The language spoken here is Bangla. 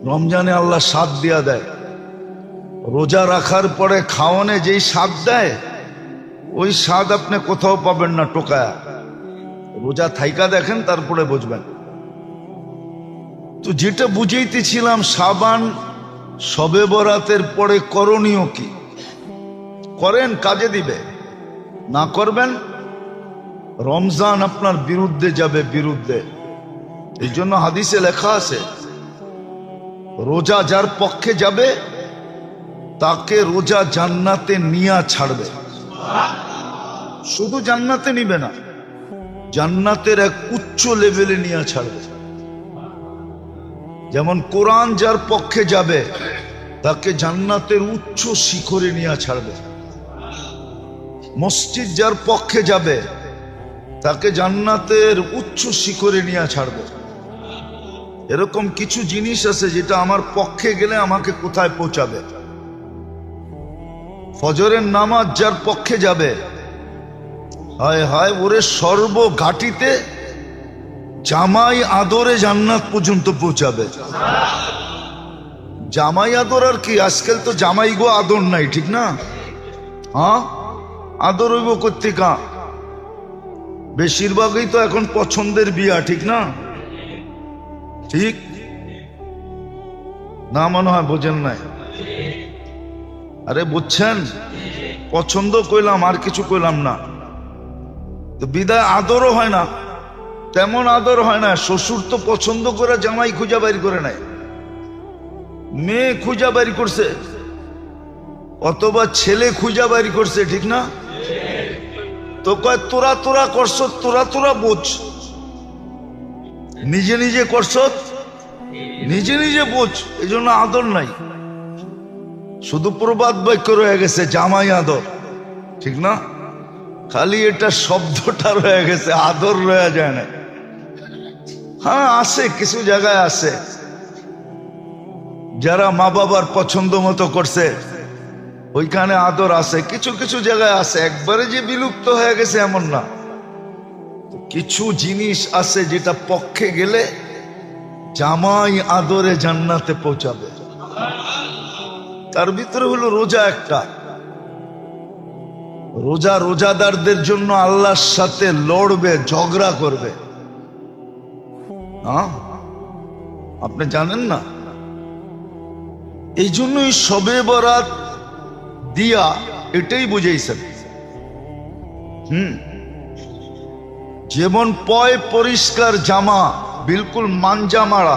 রমজানে আল্লাহ স্বাদ দিয়া দেয়, রোজা রাখার পরে খাওয়ানে যেই স্বাদ দেয় ওই স্বাদ আপনি কোথাও পাবেন না টোকায়া। রোজা থাইকা দেখেন, তারপরে বুঝবেন। তো যেটা বুঝাইতেছিলাম, শাবান শবে বরাতের পরে করণীয় কি? করেন, কাজে দিবে। না করবেন, রমজান আপনার বিরুদ্ধে যাবে, বিরুদ্ধে। এই জন্য হাদিসে লেখা আছে, রোজা যার পক্ষে যাবে তাকে রোজা জান্নাতে নিয়া ছাড়বে। শুধু জান্নাতে নিবে না, জান্নাতের এক উচ্চ লেভেলে নিয়ে ছাড়বে। যেমন কোরআন যার পক্ষে যাবে তাকে জান্নাতের উচ্চ শিখরে নিয়ে ছাড়বে। মসজিদ যার পক্ষে যাবে তাকে জান্নাতের উচ্চ শিখরে নিয়ে ছাড়বে। এরকম কিছু জিনিস আছে যেটা আমার পক্ষে গেলে আমাকে কোথায় পৌঁছাবে। ফজরের নামাজ যার পক্ষে যাবে, হায় হায়, ওরে সর্বঘাটিতে জামাই আদরে জান্নাত পর্যন্ত পৌঁছাবে। জামাই আদর আর কি, আজকাল তো জামাই গো আদর নাই, ঠিক না? হ্যাঁ, আদর হইব কর্তিকা, বেশিরভাগই তো এখন পছন্দের বিয়া, ঠিক না? ঠিক না? মনে হয় বোঝেন নাই। আরে বুঝছেন, পছন্দ কইলাম, আর কিছু কইলাম না। তো বিদায় আদরও হয় না, তেমন আদর হয় না। শ্বশুর তো পছন্দ করে জামাই খুঁজা বাইর করে নাই, মেয়ে খুঁজা বাইর করছে, অথবা ছেলে খুঁজা বাইর করছে, ঠিক না? তো কয় তোরা তোরা করছ, তোরা তোরা বোঝ, নিজে নিজে করছ, নিজে নিজে বোঝ। এই জন্য আদর নাই, শুধু প্রবাদ বাক্য রয়ে গেছে, জামাই আদর, ঠিক না? খালি এটা শব্দটা রয়ে গেছে, আদর রয়ে যায় না। হ্যাঁ, আছে কিছু জায়গায় আছে যারা মা বাবার পছন্দ মতো করছে, ওইখানে আদর আছে। কিছু কিছু জায়গায় আছে, একবারে যে বিলুপ্ত হয়ে গেছে এমন না। কিছু জিনিস আছে যেটা পক্ষে গেলে জামাই আদরে জান্নাতে পৌঁছাবে। তার ভিতরে হলো রোজা একটা। রোজা রোজাদারদের জন্য আল্লাহর সাথে লড়বে, ঝগড়া করবে। আপনি জানেন না? এই জন্যই শবে বরাত দিয়া এটাই বুঝাইছেন। যেমন পয় পরিষ্কার জামা, বিলকুল মানজা মারা,